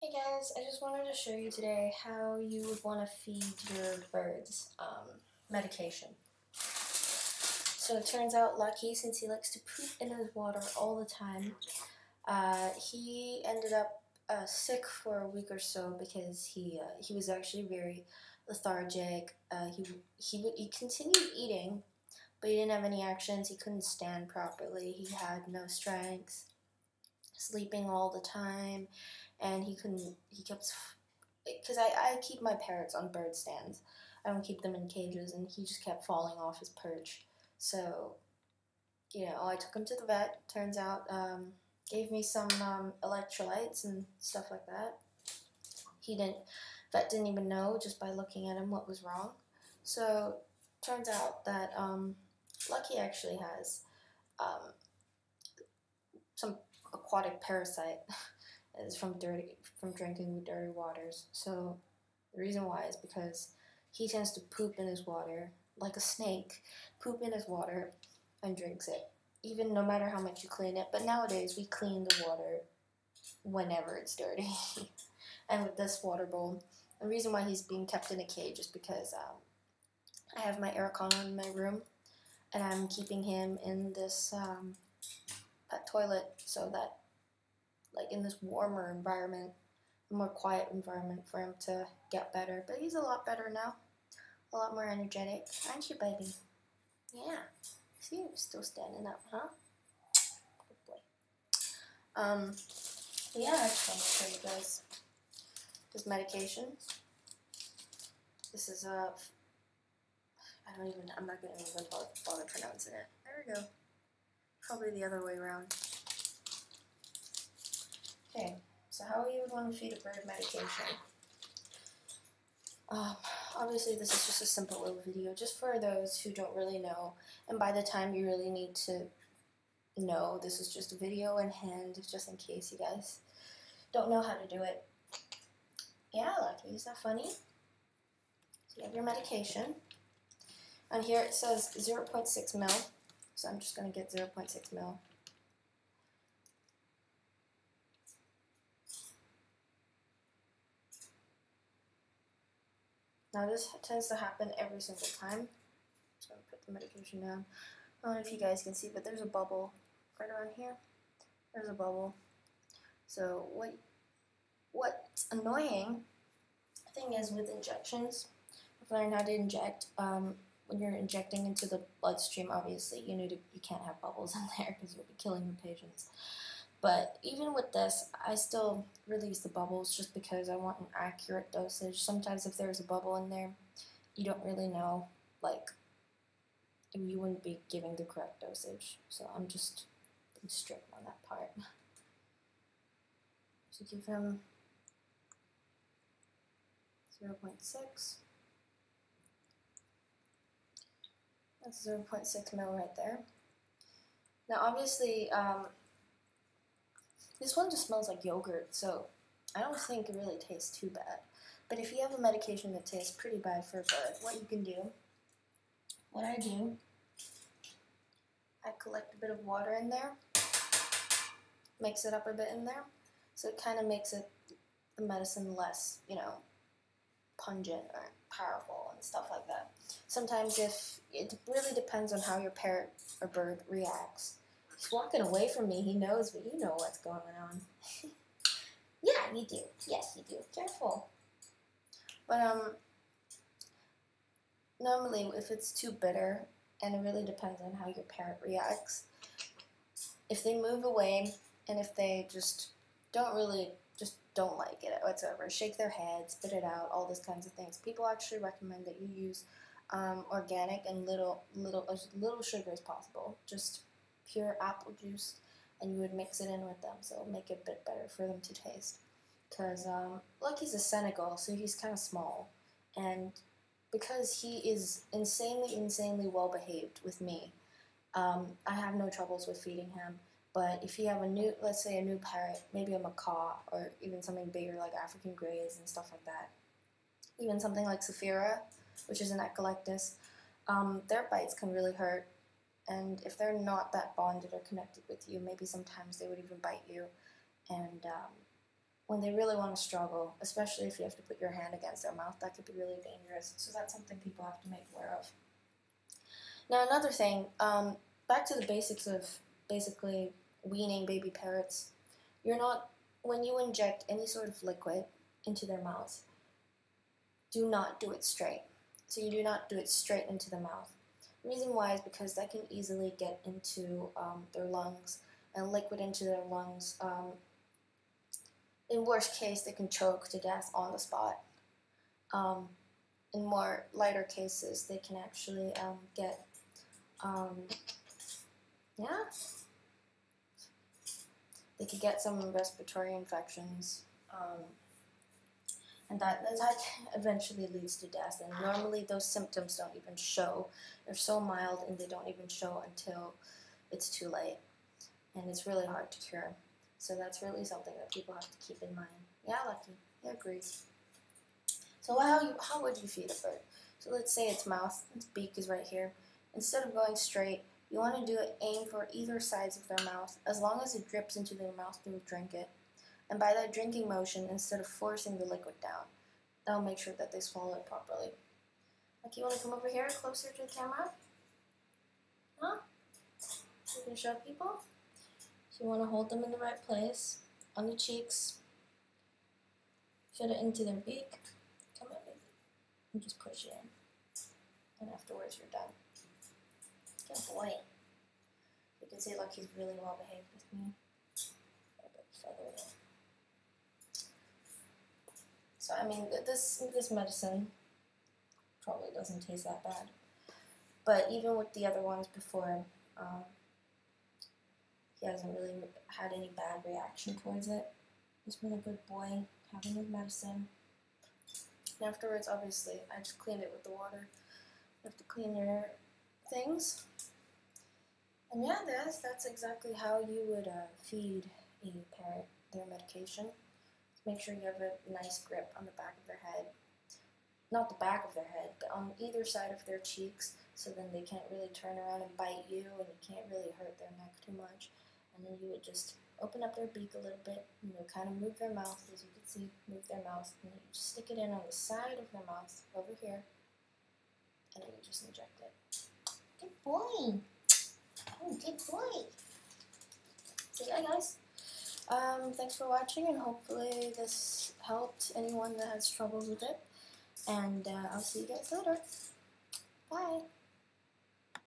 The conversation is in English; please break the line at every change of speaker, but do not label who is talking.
Hey guys, I just wanted to show you today how you would want to feed your birds medication. So it turns out Lucky, since he likes to poop in his water all the time, he ended up sick for a week or so because he was actually very lethargic. He continued eating, but he didn't have any actions. He couldn't stand properly. He had no strength, sleeping all the time, and he kept, because I keep my parrots on bird stands. I don't keep them in cages, and he just kept falling off his perch. So, I took him to the vet. Turns out, gave me some electrolytes and stuff like that. Vet didn't even know just by looking at him what was wrong. So, turns out that Lucky actually has some aquatic parasite. Is from drinking dirty waters. So the reason why is because he tends to poop in his water like a snake, poop in his water and drinks it. Even no matter how much you clean it. But nowadays we clean the water whenever it's dirty. And with this water bowl, the reason why he's being kept in a cage is because I have my aircon on in my room, and I'm keeping him in this pet toilet so that, like, in this warmer environment, a more quiet environment for him to get better. But he's a lot better now, a lot more energetic, aren't you, baby? Yeah. See, you're still standing up, huh? Good boy. Yeah, I just want to show you guys this medication. This is I'm not gonna even bother pronouncing it. There we go. Probably the other way around. Okay, so how you would want to feed a bird medication. Obviously this is just a simple little video, just for those who don't really know, and by the time you really need to know, this is just a video in hand, just in case you guys don't know how to do it. Yeah, Lucky, is that funny? So you have your medication. On here it says 0.6 mil, so I'm just going to get 0.6 mil. Now this tends to happen every single time. So I'm going to put the medication down. I don't know if you guys can see, but there's a bubble right around here. There's a bubble. So what's annoying thing is with injections, I've learned how to inject. When you're injecting into the bloodstream, obviously you can't have bubbles in there because you'll be killing the patients. But even with this, I still release the bubbles just because I want an accurate dosage. Sometimes if there's a bubble in there, you don't really know, like, you wouldn't be giving the correct dosage. So I'm just being strict on that part. So give him 0.6. That's 0.6 mil right there. Now obviously, this one just smells like yogurt, so I don't think it really tastes too bad. But if you have a medication that tastes pretty bad for a bird, what I do, I collect a bit of water in there, mix it up a bit in there, so it kind of makes the medicine less, pungent or powerful and stuff like that. Sometimes it really depends on how your parrot or bird reacts. He's walking away from me. He knows me. You know what's going on. Yeah, you do. Yes, you do. Careful. But normally if it's too bitter, and it really depends on how your parrot reacts, if they move away and if they just don't like it whatsoever, shake their head, spit it out, all those kinds of things, people actually recommend that you use organic and as little sugar as possible, just pure apple juice, and you would mix it in with them, so it'll make it a bit better for them to taste. Because Lucky's a Senegal, so he's kind of small, and because he is insanely well behaved with me, I have no troubles with feeding him. But if you have let's say a new parrot, maybe a macaw, or even something bigger like African greys and stuff like that, even something like Saphira, which is an eccolactus, their bites can really hurt. And if they're not that bonded or connected with you, maybe sometimes they would even bite you. And when they really want to struggle, especially if you have to put your hand against their mouth, that could be really dangerous. So that's something people have to make aware of. Now another thing, back to the basics of basically weaning baby parrots. When you inject any sort of liquid into their mouth, do not do it straight. So you do not do it straight into the mouth. The reason why is because that can easily get into their lungs, and liquid into their lungs, in worst case, they can choke to death on the spot. In more lighter cases, they can actually get, they could get some respiratory infections, and that eventually leads to death. And normally those symptoms don't even show. They're so mild and they don't even show until it's too late. And it's really hard to cure. So that's really something that people have to keep in mind. Yeah, Lucky, he agrees. So how would you feed a bird? So let's say its mouth, its beak is right here. Instead of going straight, you want to do it, aim for either sides of their mouth. As long as it drips into their mouth, they will drink it. And by that drinking motion, instead of forcing the liquid down, that'll make sure that they swallow it properly. Like, you want to come over here, closer to the camera? Huh? You can show people. So you want to hold them in the right place, on the cheeks. Fit it into their beak. Come on, baby. And just push it in. And afterwards, you're done. Good boy. You can see, like, he's really well behaved with me. A bit feather there. So, I mean, this medicine probably doesn't taste that bad. But even with the other ones before, he hasn't really had any bad reaction towards it. He's been a good boy, having his medicine. And afterwards, obviously, I just cleaned it with the water. You have to clean your things. And yeah, that's exactly how you would feed a parrot their medication. Make sure you have a nice grip on the back of their head. Not the back of their head, but on either side of their cheeks, so then they can't really turn around and bite you, and you can't really hurt their neck too much. And then you would just open up their beak a little bit, and you'll kind of move their mouth, as you can see, move their mouth, and then you just stick it in on the side of their mouth, over here, and then you just inject it. Good boy! Oh, good boy! So yeah, guys. Thanks for watching, and hopefully this helped anyone that has troubles with it. And I'll see you guys later. Bye!